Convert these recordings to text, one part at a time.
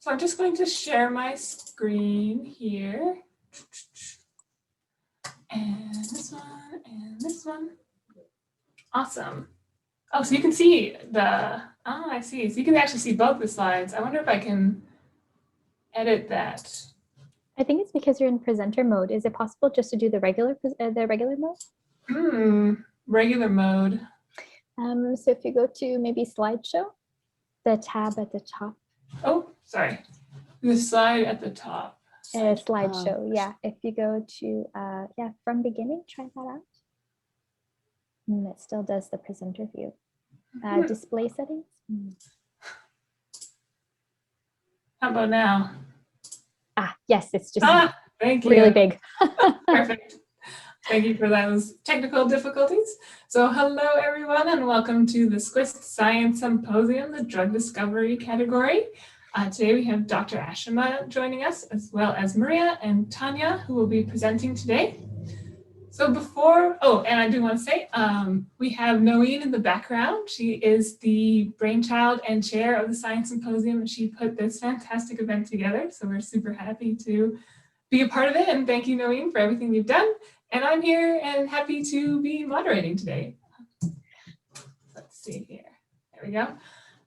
So I'm just going to share my screen here. And this one, and this one. Awesome. Oh, so you can see I see. So you can actually see both the slides. I wonder if I can edit that. I think it's because you're in presenter mode. Is it possible just to do the regular mode? Regular mode. So if you go to maybe slideshow, the tab at the top. Oh, sorry. The slide at the top. Slideshow, yeah. If you go to, from beginning, try that out. And it still does the presenter view. Display settings. How about now? Yes, it's just thank you. Really big. Perfect. Thank you for those technical difficulties. So hello, everyone, and welcome to the SCWIST Science Symposium, the drug discovery category. Today we have Dr. Aashima joining us, as well as Maria and Tanya, who will be presenting today. So and I do want to say, we have Noeen in the background. She is the brainchild and chair of the Science Symposium, and she put this fantastic event together. So we're super happy to be a part of it. And thank you, Noeen, for everything you've done. And I'm here and happy to be moderating today. Let's see here. There we go.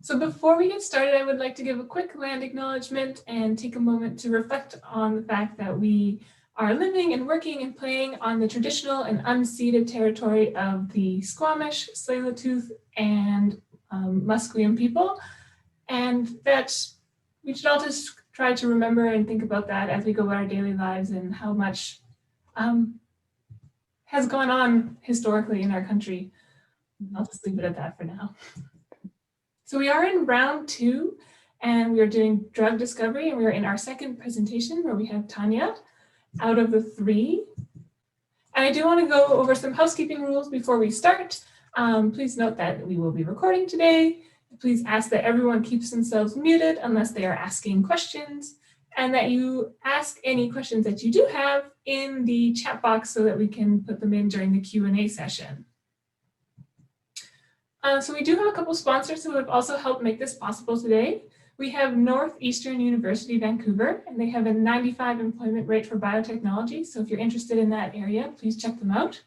So before we get started, I would like to give a quick land acknowledgement and take a moment to reflect on the fact that we are living and working and playing on the traditional and unceded territory of the Squamish, Tsleil-Waututh, and Musqueam people, and that we should all just try to remember and think about that as we go about our daily lives and how much has gone on historically in our country. I'll just leave it at that for now. So we are in round 2, and we are doing drug discovery, and we are in our second presentation where we have Tanya out of the 3. And I do want to go over some housekeeping rules before we start. Please note that we will be recording today. Please ask that everyone keeps themselves muted unless they are asking questions, and that you ask any questions that you do have in the chat box so that we can put them in during the Q&A session. So we do have a couple sponsors who have also helped make this possible today. We have Northeastern University, Vancouver, and they have a 95 employment rate for biotechnology. So if you're interested in that area, please check them out.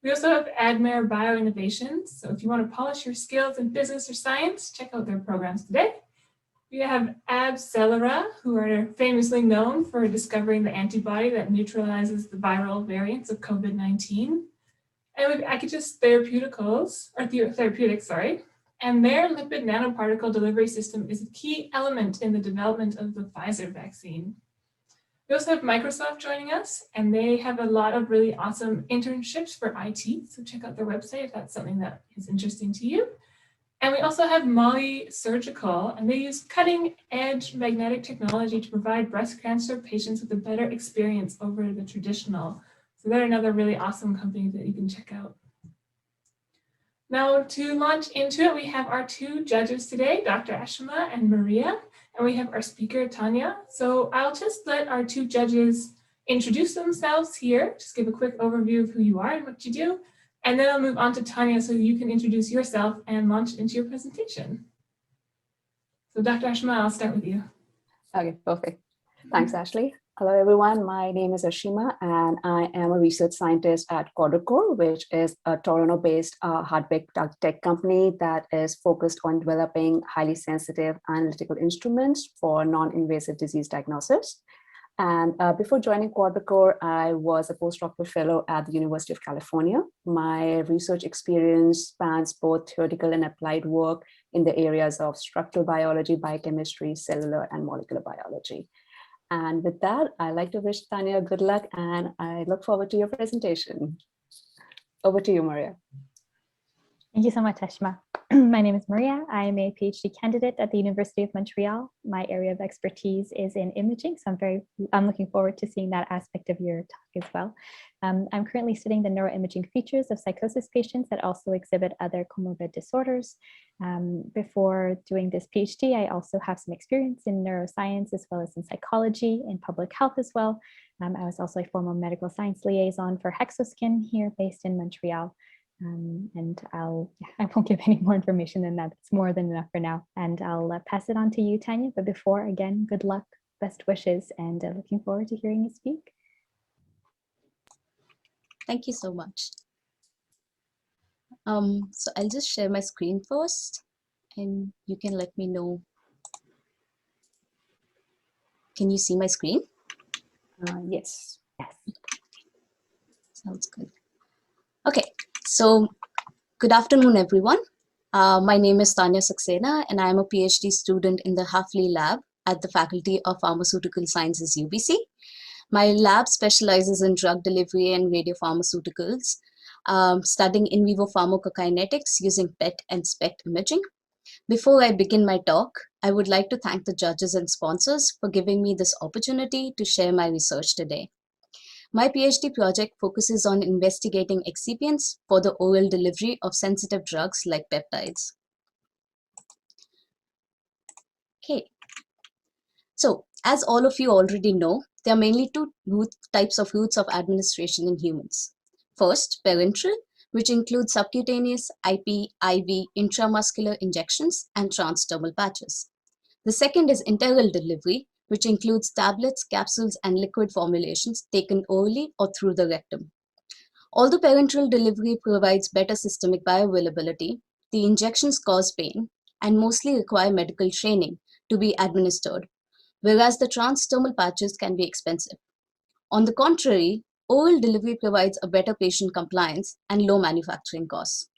We also have Admare Bioinnovations. So if you want to polish your skills in business or science, check out their programs today. We have AbCellera, who are famously known for discovering the antibody that neutralizes the viral variants of COVID-19. And we have Aakajus Therapeutics, and their lipid nanoparticle delivery system is a key element in the development of the Pfizer vaccine. We also have Microsoft joining us, and they have a lot of really awesome internships for IT. So check out their website if that's something that is interesting to you. And we also have Mali Surgical, and they use cutting-edge magnetic technology to provide breast cancer patients with a better experience over the traditional. So they're another really awesome company that you can check out. Now, to launch into it, we have our 2 judges today, Dr. Aashima and Maria, and we have our speaker, Tanya. So I'll just let our 2 judges introduce themselves here, just give a quick overview of who you are and what you do, and then I'll move on to Tanya so you can introduce yourself and launch into your presentation. So Dr. Aashima, I'll start with you. Okay, perfect. Thanks, Ashley. Hello, everyone. My name is Aashima, and I am a research scientist at QuadroCore, which is a Toronto-based hardware tech company that is focused on developing highly sensitive analytical instruments for non-invasive disease diagnosis. And before joining QuadroCore, I was a postdoctoral fellow at the University of California. My research experience spans both theoretical and applied work in the areas of structural biology, biochemistry, cellular, and molecular biology. And with that, I'd like to wish Tanya good luck, and I look forward to your presentation. Over to you, Maria. Thank you so much, Aashima. My name is Maria. I am a PhD candidate at the University of Montreal. My area of expertise is in imaging, so I'm looking forward to seeing that aspect of your talk as well. I'm currently studying the neuroimaging features of psychosis patients that also exhibit other comorbid disorders. Before doing this PhD, I also have some experience in neuroscience as well as in psychology and public health as well. I was also a former medical science liaison for 𝐒𝐃𝐄𝐑 here based in Montreal. And I won't give any more information than that. It's more than enough for now. And I'll pass it on to you, Tanya. But before, again, good luck, best wishes, and looking forward to hearing you speak. Thank you so much. So I'll just share my screen first, and you can let me know. Can you see my screen? Yes. Yes. Sounds good. Okay, so good afternoon, everyone. My name is Tanya Saxena, and I'm a PhD student in the Hafley Lab at the Faculty of Pharmaceutical Sciences, UBC. My lab specializes in drug delivery and radiopharmaceuticals, studying in vivo pharmacokinetics using PET and SPECT imaging. Before I begin my talk, I would like to thank the judges and sponsors for giving me this opportunity to share my research today. My PhD project focuses on investigating excipients for the oral delivery of sensitive drugs like peptides. Okay, so as all of you already know, there are mainly two types of routes of administration in humans. First, parenteral, which includes subcutaneous, IP, IV, intramuscular injections, and transdermal patches. The second is enteral delivery, which includes tablets, capsules, and liquid formulations taken orally or through the rectum. Although parenteral delivery provides better systemic bioavailability, the injections cause pain and mostly require medical training to be administered, whereas the transdermal patches can be expensive. On the contrary, oral delivery provides a better patient compliance and low manufacturing costs.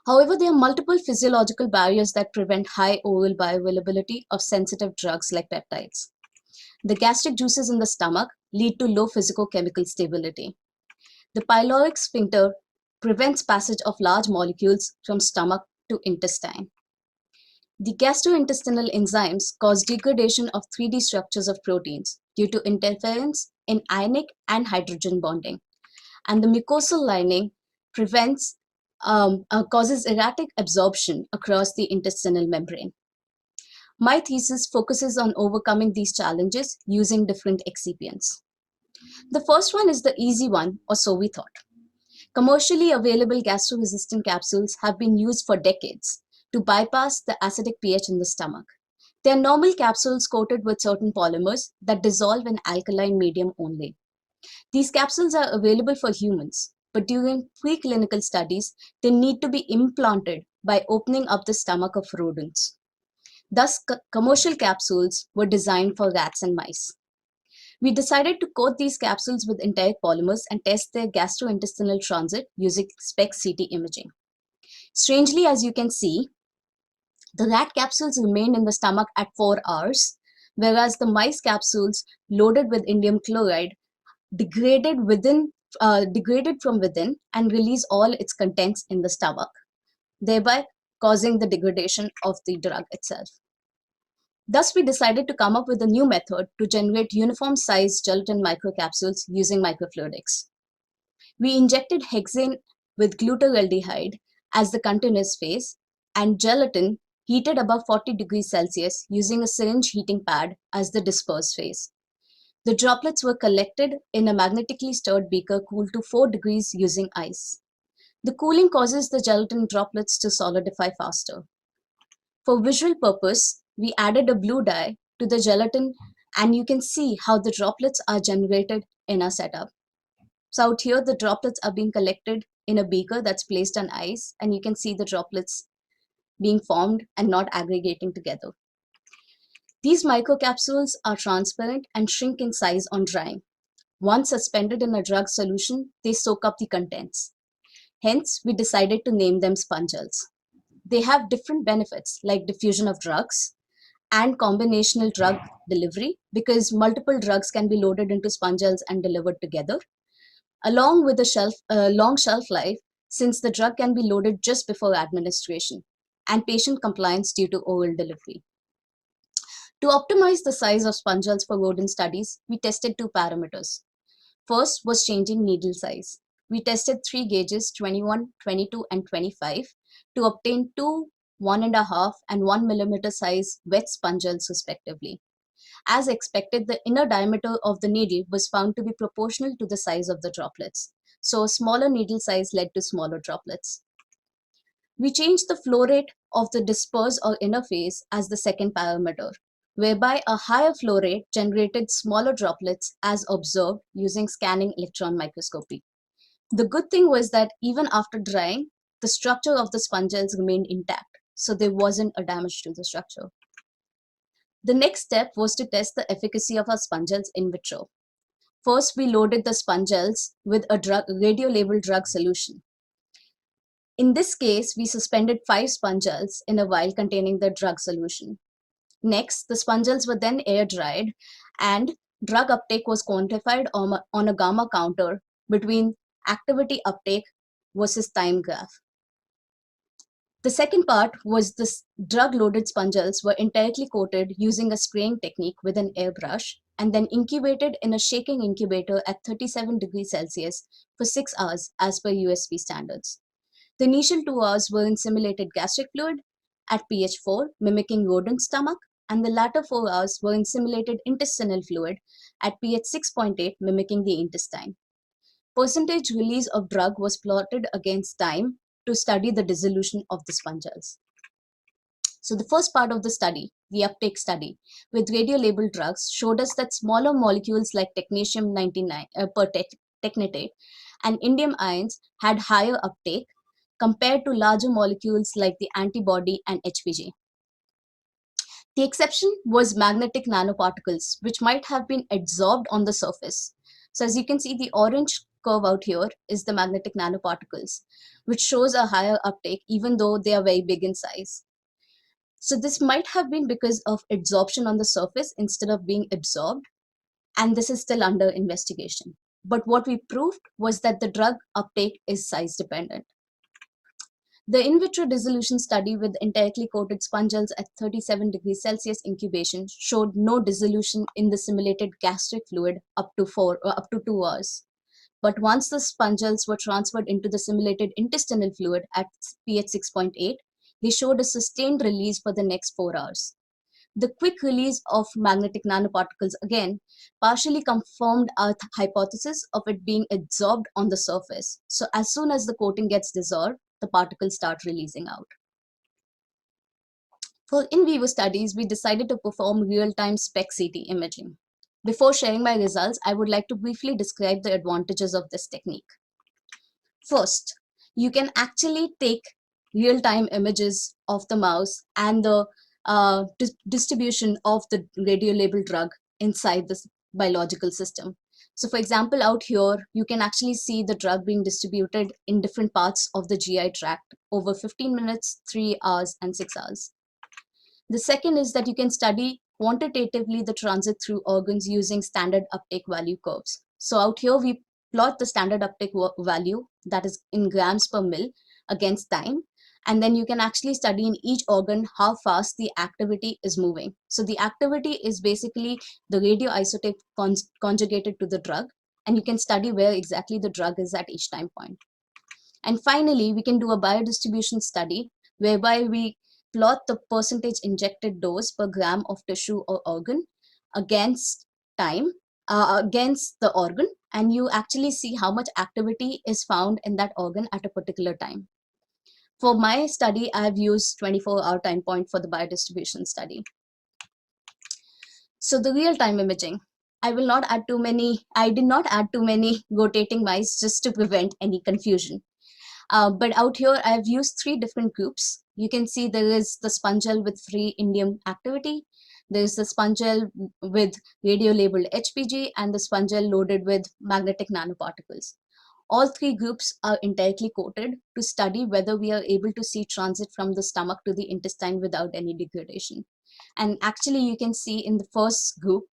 However, there are multiple physiological barriers that prevent high oral bioavailability of sensitive drugs like peptides. The gastric juices in the stomach lead to low physicochemical stability. The pyloric sphincter prevents passage of large molecules from stomach to intestine. The gastrointestinal enzymes cause degradation of 3D structures of proteins due to interference in ionic and hydrogen bonding. And the mucosal lining causes erratic absorption across the intestinal membrane. My thesis focuses on overcoming these challenges using different excipients. The first one is the easy one, or so we thought. Commercially available gastro-resistant capsules have been used for decades to bypass the acidic pH in the stomach. They are normal capsules coated with certain polymers that dissolve in alkaline medium only. These capsules are available for humans, but during preclinical studies, they need to be implanted by opening up the stomach of rodents. Thus, commercial capsules were designed for rats and mice. We decided to coat these capsules with enteric polymers and test their gastrointestinal transit using SPECT-CT imaging. Strangely, as you can see, the rat capsules remained in the stomach at 4 hours, whereas the mice capsules loaded with indium chloride degraded from within and release all its contents in the stomach, thereby causing the degradation of the drug itself. Thus, we decided to come up with a new method to generate uniform-sized gelatin microcapsules using microfluidics. We injected hexane with glutaraldehyde as the continuous phase and gelatin heated above 40 degrees Celsius using a syringe heating pad as the disperse phase. The droplets were collected in a magnetically stirred beaker cooled to 4 degrees using ice. The cooling causes the gelatin droplets to solidify faster. For visual purpose, we added a blue dye to the gelatin, and you can see how the droplets are generated in our setup. So out here, the droplets are being collected in a beaker that's placed on ice, and you can see the droplets being formed and not aggregating together. These microcapsules are transparent and shrink in size on drying. Once suspended in a drug solution, they soak up the contents. Hence, we decided to name them spongels. They have different benefits like diffusion of drugs and combinational drug delivery, because multiple drugs can be loaded into spongels and delivered together, along with a long shelf life, since the drug can be loaded just before administration, and patient compliance due to oral delivery. To optimize the size of spongels for rodent studies, we tested 2 parameters. First was changing needle size. We tested 3 gauges, 21, 22, and 25, to obtain 2, 1.5, and 1 millimeter size wet spongels respectively. As expected, the inner diameter of the needle was found to be proportional to the size of the droplets. So a smaller needle size led to smaller droplets. We changed the flow rate of the dispersed or inner phase as the second parameter, whereby a higher flow rate generated smaller droplets as observed using scanning electron microscopy. The good thing was that even after drying, the structure of the sponges remained intact, so there wasn't a damage to the structure. The next step was to test the efficacy of our sponges in vitro. First, we loaded the sponges with a radio-labeled drug solution. In this case, we suspended 5 sponges in a vial containing the drug solution. Next, the sponges were then air-dried and drug uptake was quantified on a gamma counter between activity uptake versus time graph. The second part was the drug-loaded sponges were entirely coated using a spraying technique with an airbrush and then incubated in a shaking incubator at 37 degrees Celsius for 6 hours as per USP standards. The initial 2 hours were in simulated gastric fluid at pH 4, mimicking rodent stomach, and the latter 4 hours were in simulated intestinal fluid at pH 6.8, mimicking the intestine. Percentage release of drug was plotted against time to study the dissolution of the sponges. So the first part of the study, the uptake study, with radio-labeled drugs showed us that smaller molecules like technetium-99 technetate and indium ions had higher uptake compared to larger molecules like the antibody and HPG. The exception was magnetic nanoparticles, which might have been adsorbed on the surface. So as you can see, the orange curve out here is the magnetic nanoparticles, which shows a higher uptake even though they are very big in size. So this might have been because of adsorption on the surface instead of being absorbed, and this is still under investigation. But what we proved was that the drug uptake is size dependent. The in vitro dissolution study with entirely coated sponges at 37 degrees Celsius incubation showed no dissolution in the simulated gastric fluid up to 2 hours. But once the sponges were transferred into the simulated intestinal fluid at pH 6.8, they showed a sustained release for the next 4 hours. The quick release of magnetic nanoparticles again partially confirmed our hypothesis of it being adsorbed on the surface. So as soon as the coating gets dissolved, the particles start releasing out. For in vivo studies, we decided to perform real-time SPECT-CT imaging. Before sharing my results, I would like to briefly describe the advantages of this technique. First, you can actually take real-time images of the mouse and the distribution of the radio-labeled drug inside this biological system. So for example, out here, you can actually see the drug being distributed in different parts of the GI tract over 15 minutes, 3 hours, and 6 hours. The second is that you can study quantitatively the transit through organs using standard uptake value curves. So out here, we plot the standard uptake value, that is in grams per mil, against time. And then you can actually study in each organ how fast the activity is moving. So the activity is basically the radioisotope conjugated to the drug, and you can study where exactly the drug is at each time point. And finally, we can do a biodistribution study whereby we plot the percentage injected dose per gram of tissue or organ against time, against the organ, and you actually see how much activity is found in that organ at a particular time. For my study, I have used 24-hour time point for the biodistribution study. So the real-time imaging, I did not add too many rotating mice just to prevent any confusion. But out here, I've used 3 different groups. You can see there is the spongel with free indium activity. There's the spongel with radio-labeled HPG and the spongel loaded with magnetic nanoparticles. All 3 groups are entirely coated to study whether we are able to see transit from the stomach to the intestine without any degradation. And actually, you can see in the first group,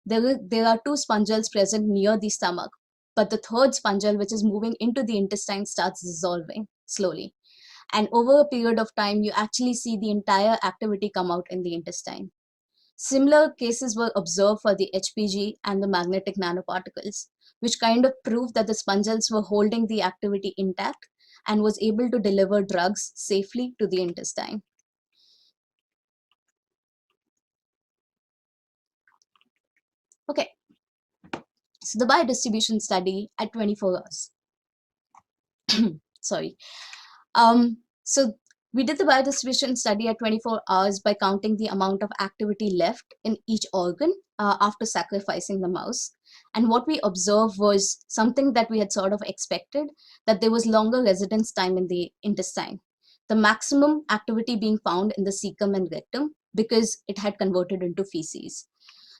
there are 2 spongels present near the stomach, but the third spongel, which is moving into the intestine, starts dissolving slowly. And over a period of time, you actually see the entire activity come out in the intestine. Similar cases were observed for the HPG and the magnetic nanoparticles, which kind of proved that the spongels were holding the activity intact and was able to deliver drugs safely to the intestine. Okay, so the biodistribution study at 24 hours. Sorry. So we did the biodistribution study at 24 hours by counting the amount of activity left in each organ after sacrificing the mouse. And what we observed was something that we had sort of expected, that there was longer residence time in the intestine. The maximum activity being found in the cecum and rectum because it had converted into feces.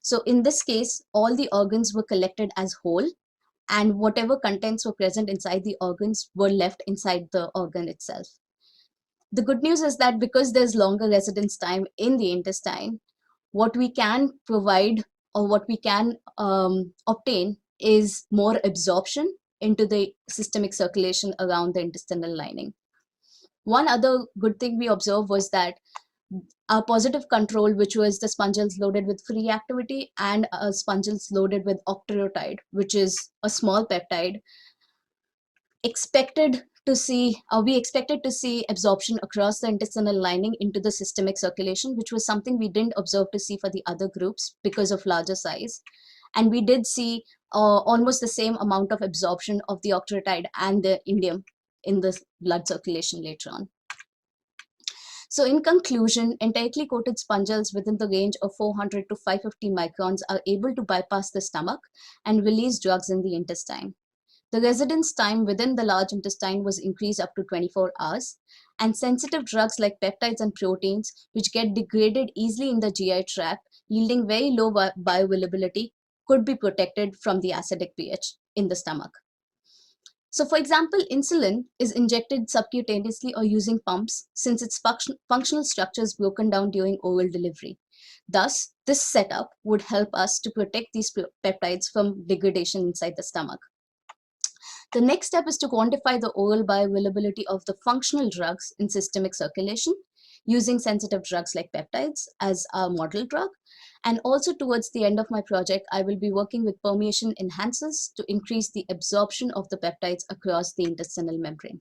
So in this case, all the organs were collected as whole, and whatever contents were present inside the organs were left inside the organ itself. The good news is that because there's longer residence time in the intestine, what we can provide or what we can obtain is more absorption into the systemic circulation around the intestinal lining. One other good thing we observed was that our positive control, which was the sponges loaded with free activity and sponges loaded with octreotide, which is a small peptide, we expected to see absorption across the intestinal lining into the systemic circulation, which was something we didn't observe to see for the other groups because of larger size. And we did see almost the same amount of absorption of the octreotide and the indium in the blood circulation later on. So in conclusion, entirely coated sponges within the range of 400 to 550 microns are able to bypass the stomach and release drugs in the intestine. The residence time within the large intestine was increased up to 24 hours, and sensitive drugs like peptides and proteins, which get degraded easily in the GI tract, yielding very low bioavailability, could be protected from the acidic pH in the stomach. So for example, insulin is injected subcutaneously or using pumps since its functional structure is broken down during oral delivery. Thus, this setup would help us to protect these peptides from degradation inside the stomach. The next step is to quantify the oral bioavailability of the functional drugs in systemic circulation using sensitive drugs like peptides as a model drug. And also towards the end of my project, I will be working with permeation enhancers to increase the absorption of the peptides across the intestinal membrane.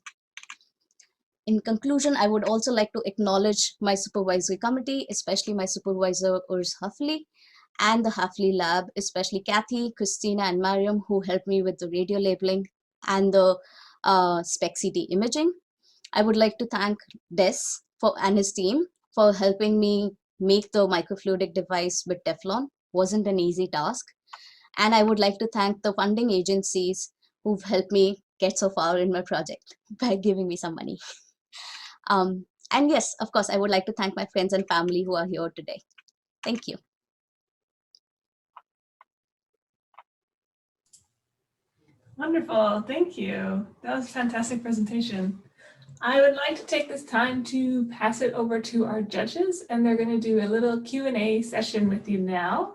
In conclusion, I would also like to acknowledge my supervisory committee, especially my supervisor 𝐒𝐏𝐃𝐄𝐑 and the Hafley lab, especially Kathy, Christina, and Mariam, who helped me with the radio labeling and the SPECT-CT imaging. I would like to thank Des and his team for helping me make the microfluidic device with Teflon. Wasn't an easy task. And I would like to thank the funding agencies who've helped me get so far in my project by giving me some money. And yes, of course, I would like to thank my friends and family who are here today. Thank you. Wonderful, thank you. That was a fantastic presentation. I would like to take this time to pass it over to our judges, and they're going to do a little Q&A session with you now.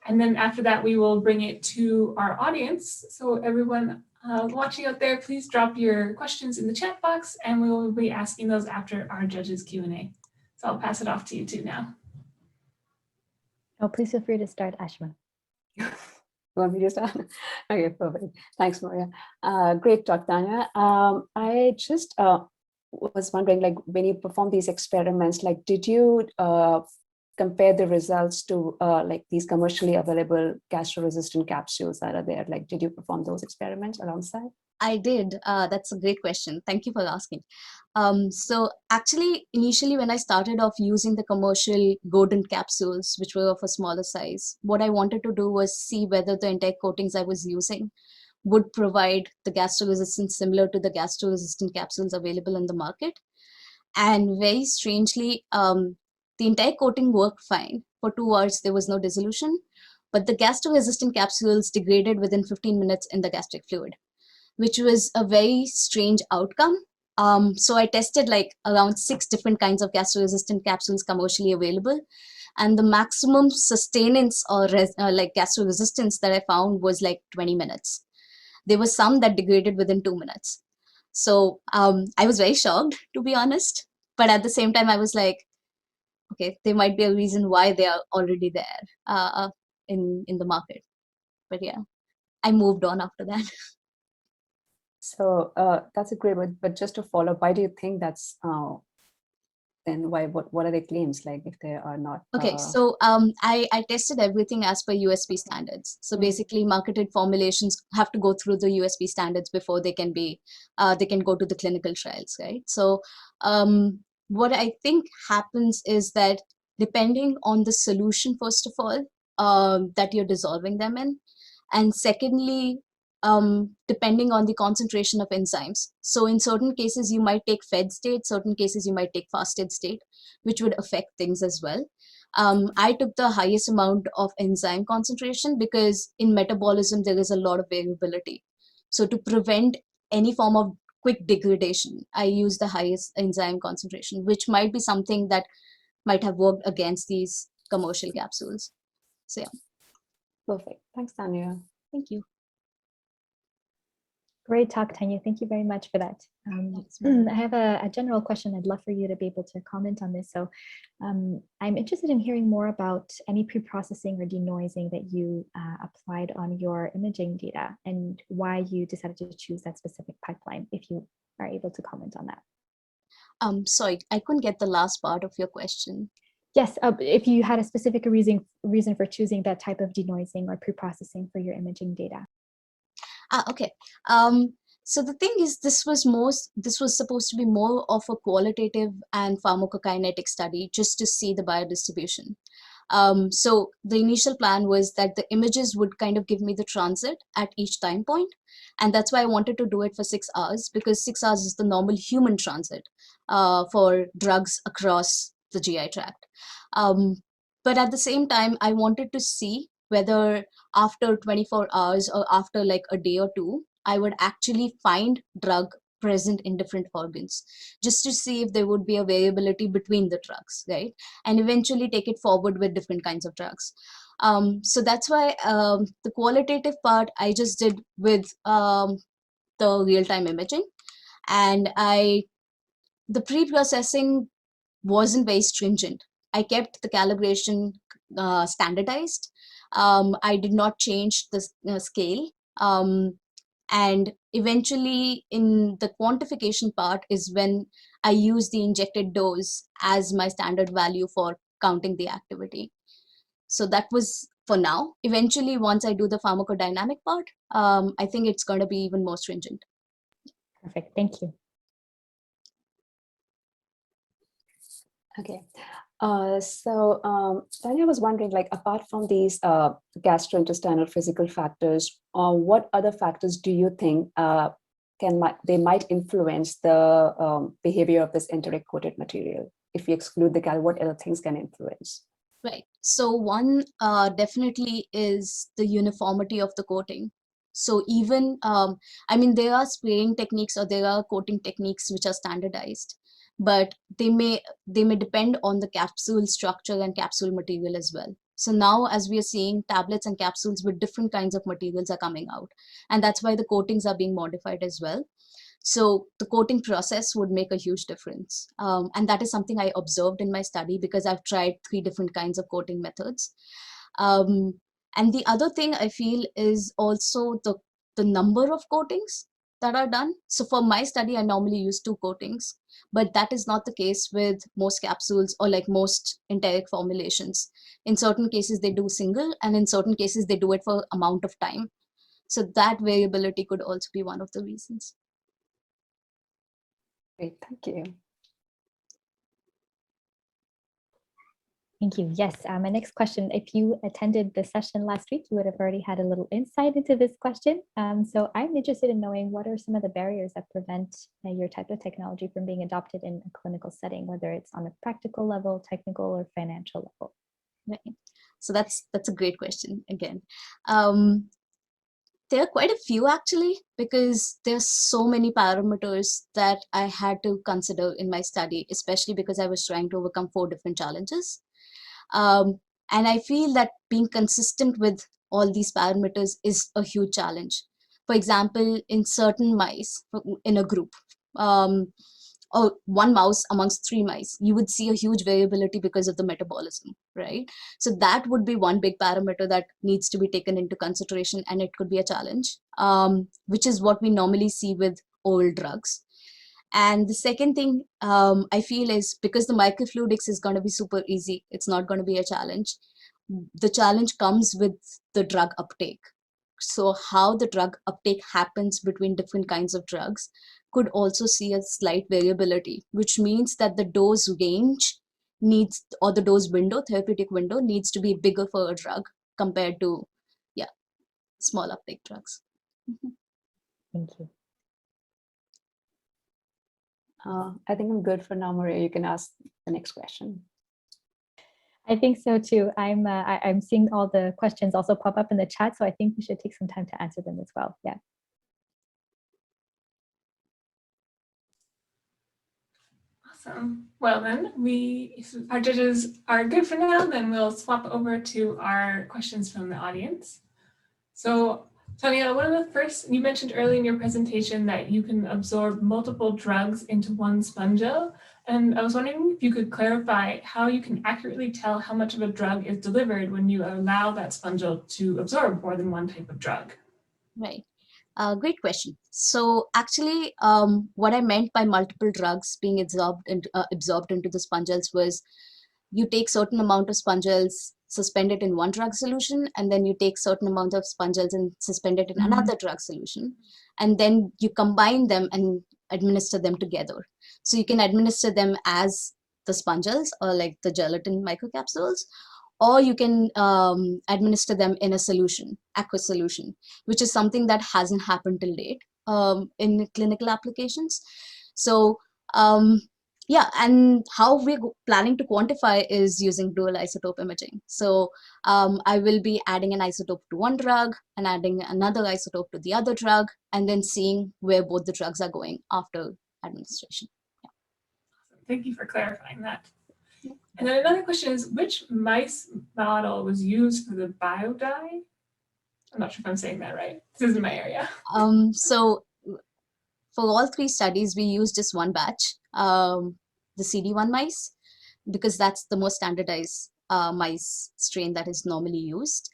And then after that, we will bring it to our audience. So everyone watching out there, please drop your questions in the chat box, and we will be asking those after our judges Q&A. So I'll pass it off to you two now. Oh, please feel free to start, Aashima. You want me to start? Okay, perfect. Thanks, Maria. Great talk, Tanya. I just was wondering, like, when you perform these experiments, like, did you compare the results to like these commercially available gastro-resistant capsules that are there? Like, did you perform those experiments alongside? I did. That's a great question. Thank you for asking. So actually, initially, when I started off using the commercial Gordon capsules, which were of a smaller size, what I wanted to do was see whether the entire coatings I was using would provide the gastro-resistance similar to the gastro-resistant capsules available in the market. And very strangely, the entire coating worked fine. For 2 hours, there was no dissolution, but the gastro-resistant capsules degraded within 15 minutes in the gastric fluid, which was a very strange outcome. So I tested like around 6 different kinds of gastro-resistant capsules commercially available. And the maximum sustenance or like gastro-resistance that I found was like 20 minutes. There were some that degraded within 2 minutes. So I was very shocked, to be honest. But at the same time, I was like, okay, there might be a reason why they are already there in the market. But yeah, I moved on after that. So that's a great one. But just to follow up, why do you think that's then what are their claims like if they are not? Okay, so I tested everything as per USP standards. So basically, marketed formulations have to go through the USP standards before they can be they can go to the clinical trials, right? So what I think happens is that depending on the solution, first of all, that you're dissolving them in, and secondly, depending on the concentration of enzymes. So in certain cases, you might take fed state, certain cases you might take fasted state, which would affect things as well. I took the highest amount of enzyme concentration because in metabolism, there is a lot of variability. So to prevent any form of quick degradation, I use the highest enzyme concentration, which might be something that might have worked against these commercial capsules. So yeah. Perfect. Thanks, Tanya. Thank you. Great talk, Tanya. Thank you very much for that. I have a general question. I'd love for you to be able to comment on this. So I'm interested in hearing more about any pre-processing or denoising that you applied on your imaging data and why you decided to choose that specific pipeline, if you are able to comment on that. Sorry, I couldn't get the last part of your question. Yes, if you had a specific reason for choosing that type of denoising or pre-processing for your imaging data. Okay. So the thing is, this was supposed to be more of a qualitative and pharmacokinetic study just to see the biodistribution. So the initial plan was that the images would kind of give me the transit at each time point. And that's why I wanted to do it for 6 hours, because 6 hours is the normal human transit for drugs across the GI tract. But at the same time, I wanted to see whether after 24 hours or after like a day or two, I would actually find drug present in different organs, just to see if there would be a variability between the drugs, right? And eventually take it forward with different kinds of drugs. So that's why the qualitative part I just did with the real-time imaging. And the pre-processing wasn't very stringent. I kept the calibration standardized. I did not change the scale. And eventually in the quantification part is when I use the injected dose as my standard value for counting the activity. So that was for now. Eventually, once I do the pharmacodynamic part, I think it's going to be even more stringent. Perfect, thank you. Okay. Tanya was wondering, like, apart from these gastrointestinal physical factors, what other factors do you think they might influence the behavior of this enteric coated material? If you exclude the gal, what other things can influence? Right. So one definitely is the uniformity of the coating. So even, I mean, there are spraying techniques or there are coating techniques which are standardized, but they may depend on the capsule structure and capsule material as well. So now as we are seeing, tablets and capsules with different kinds of materials are coming out. And that's why the coatings are being modified as well. So the coating process would make a huge difference. And that is something I observed in my study because I've tried 3 different kinds of coating methods. And the other thing I feel is also the number of coatings that are done. So for my study, I normally use 2 coatings, but that is not the case with most capsules or like most enteric formulations. In certain cases, they do single, and in certain cases, they do it for amount of time. So that variability could also be one of the reasons. Great, thank you. Thank you. Yes, my next question, if you attended the session last week, you would have already had a little insight into this question. So I'm interested in knowing what are some of the barriers that prevent your type of technology from being adopted in a clinical setting, whether it's on a practical level, technical, or financial level. Right. So that's a great question again. There are quite a few actually, because there's so many parameters that I had to consider in my study, especially because I was trying to overcome 4 different challenges. And I feel that being consistent with all these parameters is a huge challenge. For example, in certain mice in a group, or 1 mouse amongst 3 mice, you would see a huge variability because of the metabolism, right? So that would be one big parameter that needs to be taken into consideration, and it could be a challenge, which is what we normally see with old drugs. And the second thing I feel is because the microfluidics is going to be super easy, it's not going to be a challenge. The challenge comes with the drug uptake. So how the drug uptake happens between different kinds of drugs could also see a slight variability, which means that the dose range needs, or the dose window, therapeutic window, needs to be bigger for a drug compared to, yeah, small uptake drugs. Thank you. I think I'm good for now, Maria. You can ask the next question. I think so too. I'm seeing all the questions also pop up in the chat, so I think we should take some time to answer them as well. Yeah. Awesome. Well then, if our judges are good for now, then we'll swap over to our questions from the audience. So Tanya, one of the first, you mentioned early in your presentation that you can absorb multiple drugs into one spongel. And I was wondering if you could clarify how you can accurately tell how much of a drug is delivered when you allow that spongel to absorb more than one type of drug. Right. Great question. So actually, what I meant by multiple drugs being absorbed into the spongels was you take certain amount of spongels, suspend it in one drug solution, and then you take certain amount of spongels and suspend it in another drug solution. And then you combine them and administer them together. So you can administer them as the spongels or like the gelatin microcapsules, or you can administer them in a solution, aqueous solution, which is something that hasn't happened till date in clinical applications. So yeah, and how we're planning to quantify is using dual isotope imaging. So I will be adding an isotope to one drug and adding another isotope to the other drug, and then seeing where both the drugs are going after administration. Yeah. Thank you for clarifying that. And then another question is, which mice model was used for the biodye? I'm not sure if I'm saying that right. This isn't my area. So for all three studies, we used just one batch, the CD1 mice, because that's the most standardized mice strain that is normally used.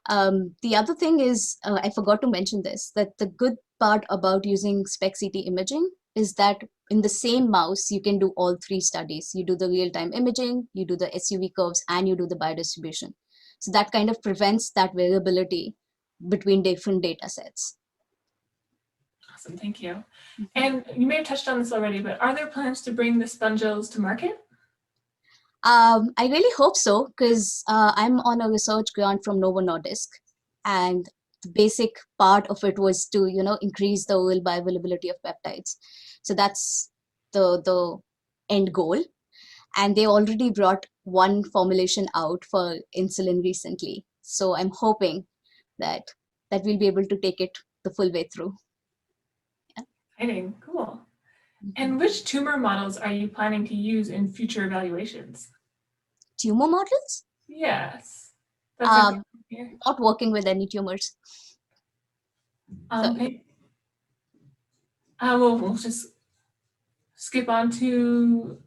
The other thing is, I forgot to mention this, that the good part about using SPECT-CT imaging is that in the same mouse, you can do all three studies. You do the real-time imaging, you do the SUV curves, and you do the biodistribution. So that kind of prevents that variability between different data sets. Awesome, thank you. And you may have touched on this already, but are there plans to bring the spongels to market? I really hope so, because I'm on a research grant from Novo Nordisk, and the basic part of it was to, increase the oral bioavailability of peptides. So that's the end goal. And they already brought one formulation out for insulin recently. So I'm hoping that we'll be able to take it the full way through. Yeah. Exciting, cool. And which tumor models are you planning to use in future evaluations? Tumor models? Yes. That's here. Not working with any tumors. Okay. We'll just skip on to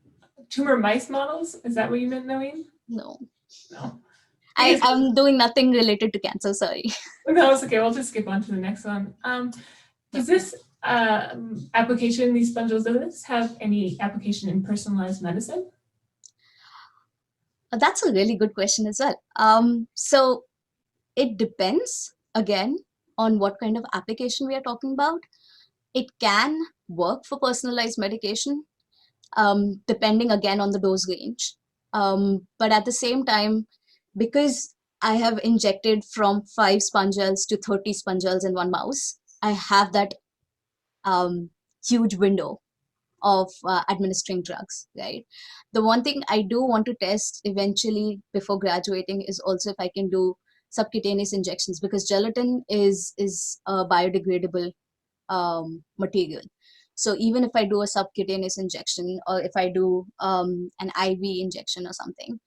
tumor mice models. Is that what you meant, Noeen? No. No. I'm doing nothing related to cancer, sorry. No, it's okay. We'll just skip on to the next one. Does this application, these spongels, does this have any application in personalized medicine? That's a really good question as well. So it depends, again, on what kind of application we are talking about. It can work for personalized medication, depending again on the dose range. But at the same time, because I have injected from 5 spongels to 30 spongels in one mouse, I have that huge window of administering drugs, right? The one thing I do want to test eventually before graduating is also if I can do subcutaneous injections, because gelatin is a biodegradable material. So even if I do a subcutaneous injection, or if I do an IV injection or something,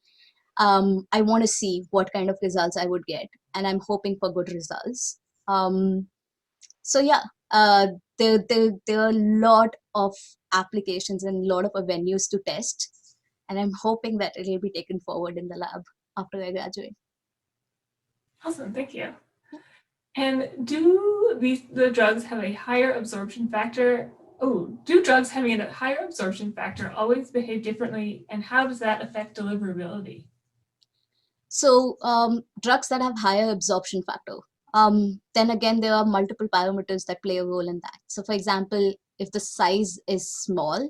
I want to see what kind of results I would get, and I'm hoping for good results. So yeah, there are a lot of applications and a lot of avenues to test, and I'm hoping that it will be taken forward in the lab after I graduate. Awesome, thank you. And do the drugs have a higher absorption factor do drugs having a higher absorption factor always behave differently, and how does that affect deliverability? So drugs that have higher absorption factor, then again, there are multiple parameters that play a role in that. So for example, if the size is small,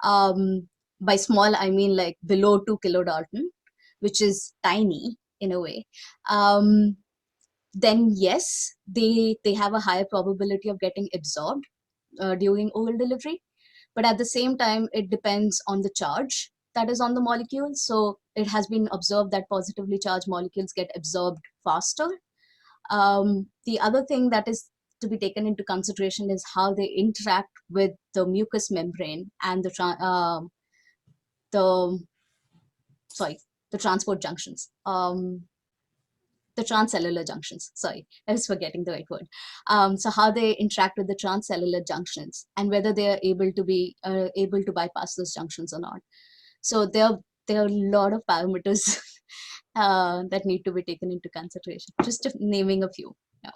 by small, I mean like below 2 kilodalton, which is tiny in a way, then yes, they have a higher probability of getting absorbed during oral delivery. But at the same time, it depends on the charge that is on the molecule. So it has been observed that positively charged molecules get absorbed faster. The other thing that is to be taken into consideration is how they interact with the mucous membrane and the transport junctions. The transcellular junctions, sorry, I was forgetting the right word. So how they interact with the transcellular junctions and whether they are able to bypass those junctions or not. So there are a lot of parameters that need to be taken into consideration, just naming a few. Yeah.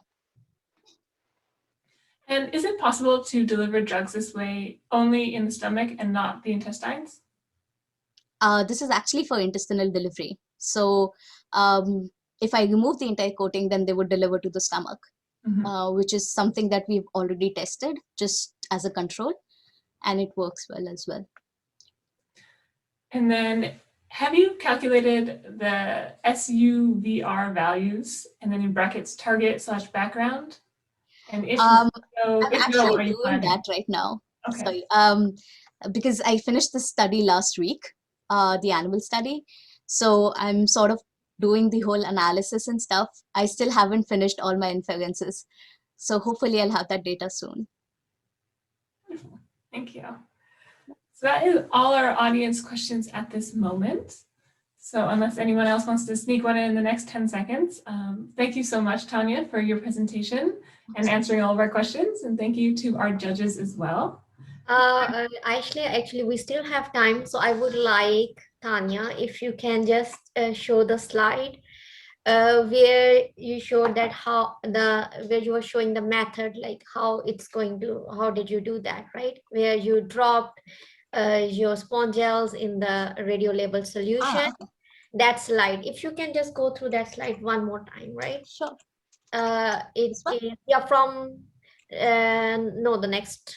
And is it possible to deliver drugs this way only in the stomach and not the intestines? This is actually for intestinal delivery. So if I remove the entire coating, then they would deliver to the stomach, which is something that we've already tested just as a control, and it works well as well. And then have you calculated the SUVR values and then in brackets target/background? And if I'm so, actually doing that right now. Okay. Sorry, because I finished the study last week, the animal study. So I'm sort of doing the whole analysis and stuff. I still haven't finished all my inferences. So hopefully I'll have that data soon. Wonderful. Thank you. So that is all our audience questions at this moment. So unless anyone else wants to sneak one in the next 10 seconds, thank you so much, Tanya, for your presentation and answering all of our questions. And thank you to our judges as well. Actually, we still have time. So I would like, Tanya, if you can just show the slide where you showed that where you were showing the method, like how did you do that, right? Where you dropped your sponge gels in the radio labeled solution. Okay. That slide, if you can just go through that slide one more time, right? Sure. From no, the next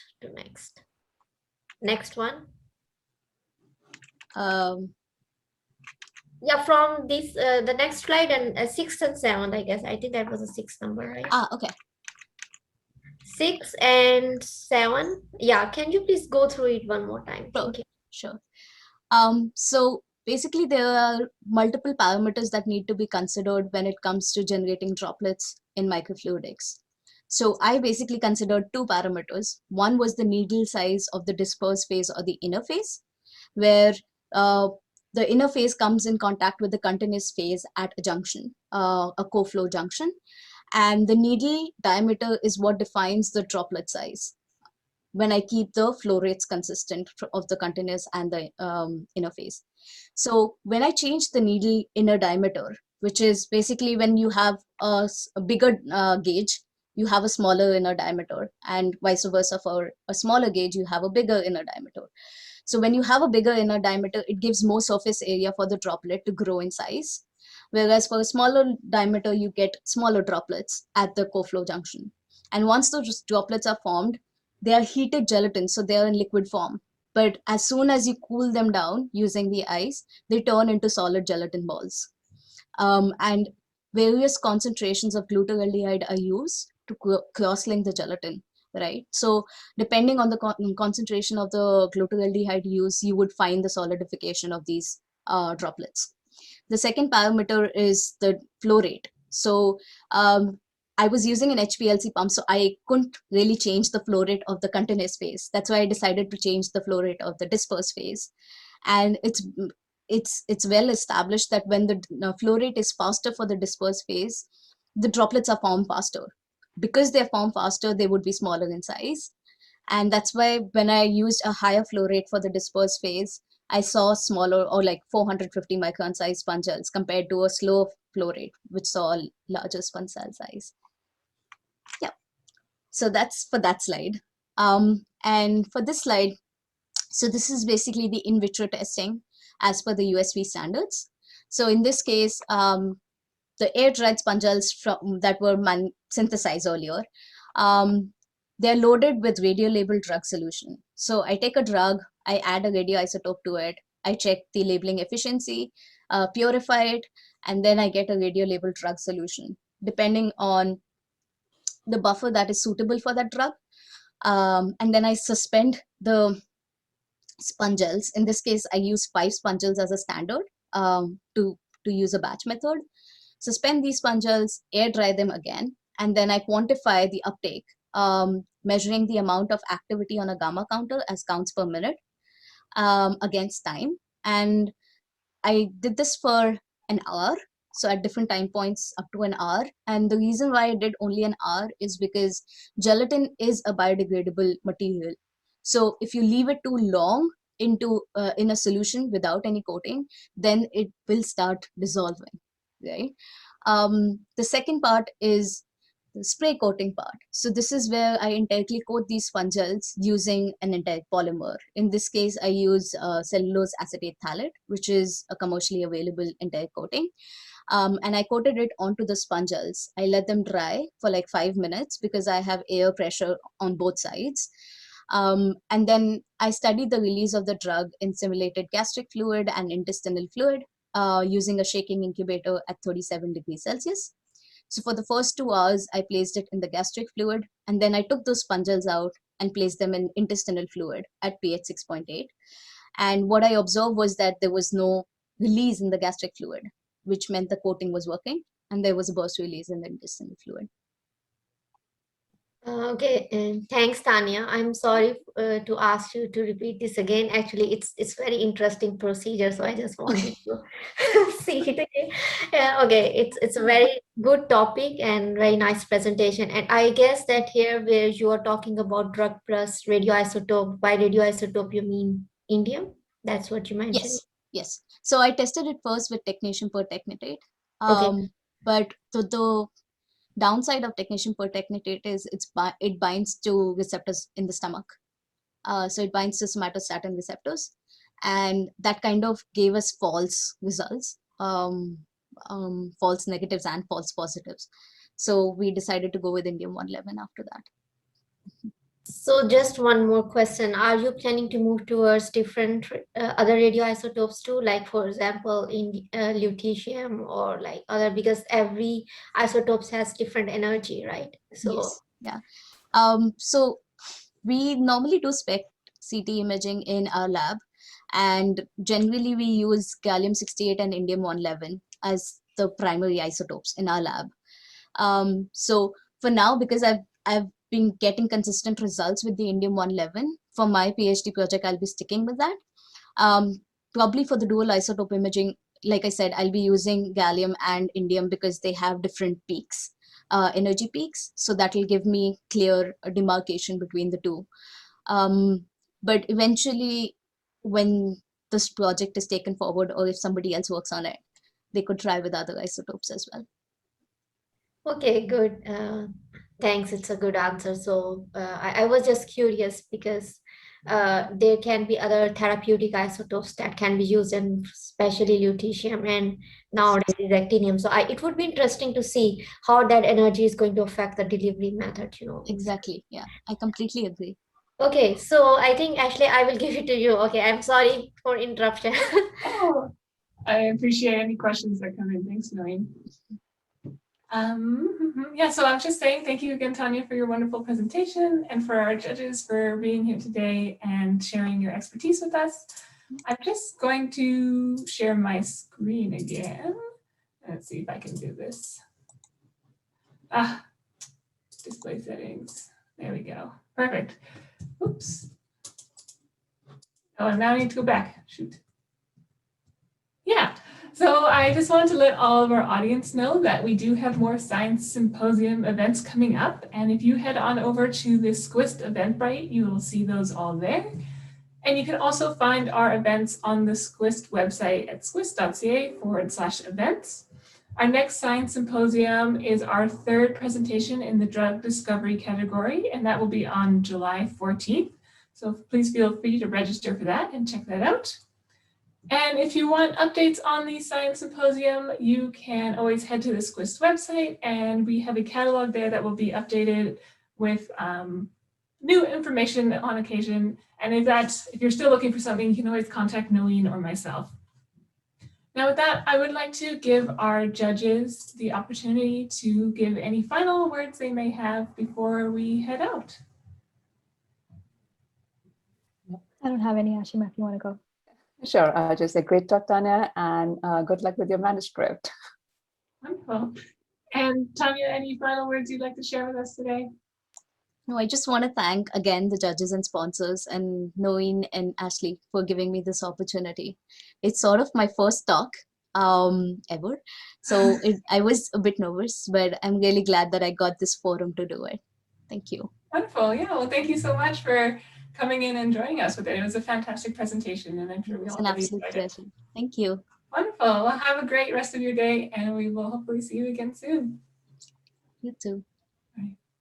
one. From this the next slide, and 6th and 7th, I guess. I think that was a 6th number, right? Okay. 6 and 7. Yeah, can you please go through it one more time? Thank you. Sure. So basically, there are multiple parameters that need to be considered when it comes to generating droplets in microfluidics. So I basically considered two parameters. One was the needle size of the dispersed phase or the inner phase, where the inner phase comes in contact with the continuous phase at a junction, a co-flow junction. And the needle diameter is what defines the droplet size when I keep the flow rates consistent of the continuous and the inner phase. So when I change the needle inner diameter, which is basically when you have a bigger gauge, you have a smaller inner diameter, and vice versa. For a smaller gauge, you have a bigger inner diameter. So when you have a bigger inner diameter, it gives more surface area for the droplet to grow in size. Whereas for a smaller diameter, you get smaller droplets at the co-flow junction. And once those droplets are formed, they are heated gelatin, so they are in liquid form. But as soon as you cool them down using the ice, they turn into solid gelatin balls. And various concentrations of glutaraldehyde are used to cross-link the gelatin, right? So depending on the concentration of the glutaraldehyde used, you would find the solidification of these droplets. The second parameter is the flow rate. So I was using an HPLC pump, so I couldn't really change the flow rate of the continuous phase. That's why I decided to change the flow rate of the dispersed phase. And it's well established that when the flow rate is faster for the dispersed phase, the droplets are formed faster. Because they're formed faster, they would be smaller in size. And that's why when I used a higher flow rate for the dispersed phase, I saw smaller, or like 450 micron size sponge gels compared to a slow flow rate, which saw a larger sponge cell size. Yeah. So that's for that slide. And for this slide, so this is basically the in vitro testing as per the USP standards. So in this case, the air-dried sponges that were synthesized earlier, they're loaded with radio-labeled drug solution. So I take a drug, I add a radioisotope to it, I check the labeling efficiency, purify it, and then I get a radio-labeled drug solution, depending on the buffer that is suitable for that drug. And then I suspend the spongels. In this case, I use 5 spongels as a standard to use a batch method. Suspend these spongels, air dry them again, and then I quantify the uptake, measuring the amount of activity on a gamma counter as counts per minute against time. And I did this for an hour, so at different time points up to an hour. And the reason why I did only an hour is because gelatin is a biodegradable material. So if you leave it too long into in a solution without any coating, then it will start dissolving, right? The second part is the spray coating part. So this is where I entirely coat these spongels using an entire polymer. In this case, I use cellulose acetate phthalate, which is a commercially available entire coating. And I coated it onto the spongels. I let them dry for like 5 minutes because I have air pressure on both sides. And then I studied the release of the drug in simulated gastric fluid and intestinal fluid using a shaking incubator at 37 degrees Celsius. So for the first 2 hours, I placed it in the gastric fluid, and then I took those spongels out and placed them in intestinal fluid at pH 6.8. And what I observed was that there was no release in the gastric fluid, which meant the coating was working, and there was a burst release in the intestinal fluid. Okay, and thanks, Tanya. I'm sorry to ask you to repeat this again. Actually, it's very interesting procedure, so I just wanted to see it again. Yeah, okay, it's a very good topic and very nice presentation. And I guess that here where you are talking about drug plus radioisotope, by radioisotope you mean indium? That's what you mentioned? Yes. So I tested it first with technetium pertechnetate. Okay. But the downside of technetium pertechnetate is it binds to receptors in the stomach. So it binds to somatostatin receptors, and that kind of gave us false results, false negatives and false positives. So we decided to go with indium-111 after that. So just one more question. Are you planning to move towards different other radioisotopes too? Like for example, in lutetium or like other, because every isotopes has different energy, right? So yes, yeah. So we normally do SPECT CT imaging in our lab, and generally we use gallium-68 and indium-111 as the primary isotopes in our lab. So for now, because I've been getting consistent results with the indium-111 for my PhD project, I'll be sticking with that. Probably for the dual isotope imaging, like I said, I'll be using gallium and indium because they have different peaks, energy peaks. So that will give me clear demarcation between the two. But eventually, when this project is taken forward, or if somebody else works on it, they could try with other isotopes as well. okay, good. Thanks. It's a good answer. So I was just curious because there can be other therapeutic isotopes that can be used, and especially lutetium and nowadays is actinium. So it would be interesting to see how that energy is going to affect the delivery method, you know. Exactly. Yeah, I completely agree. Okay, so I think Ashley, I will give it to you. Okay, I'm sorry for interruption. Oh, I appreciate any questions that come in. Thanks, Noeen. Yeah, so I'm just saying thank you again, Tanya, for your wonderful presentation, and for our judges for being here today and sharing your expertise with us. I'm just going to share my screen again. Let's see if I can do this. Display settings. There we go. Perfect. Oops. Oh, and now I need to go back. Shoot. Yeah. So I just wanted to let all of our audience know that we do have more Science Symposium events coming up. And if you head on over to the SCWIST Eventbrite, you will see those all there. And you can also find our events on the SCWIST website at squist.ca/events. Our next science symposium is our third presentation in the drug discovery category, and that will be on July 14th. So please feel free to register for that and check that out. And if you want updates on the Science Symposium, you can always head to the SCWIST website, and we have a catalog there that will be updated with new information on occasion. And if you're still looking for something, you can always contact Noeen or myself. Now with that, I would like to give our judges the opportunity to give any final words they may have before we head out. I don't have any, Aashima, if you want to go. Sure, just a great talk, Tanya, and good luck with your manuscript. Wonderful. And Tanya, any final words you'd like to share with us today? No, I just want to thank again the judges and sponsors and Noeen and Ashley for giving me this opportunity. It's sort of my first talk ever. So I was a bit nervous, but I'm really glad that I got this forum to do it. Thank you. Wonderful. Yeah, well, thank you so much for coming in and joining us with it. It was a fantastic presentation, and I'm sure we It's all an really absolute enjoyed it. pleasure. Thank you. Wonderful. Well, have a great rest of your day, and we will hopefully see you again soon. You too.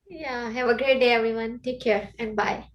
Yeah, have a great day, everyone. Take care and bye.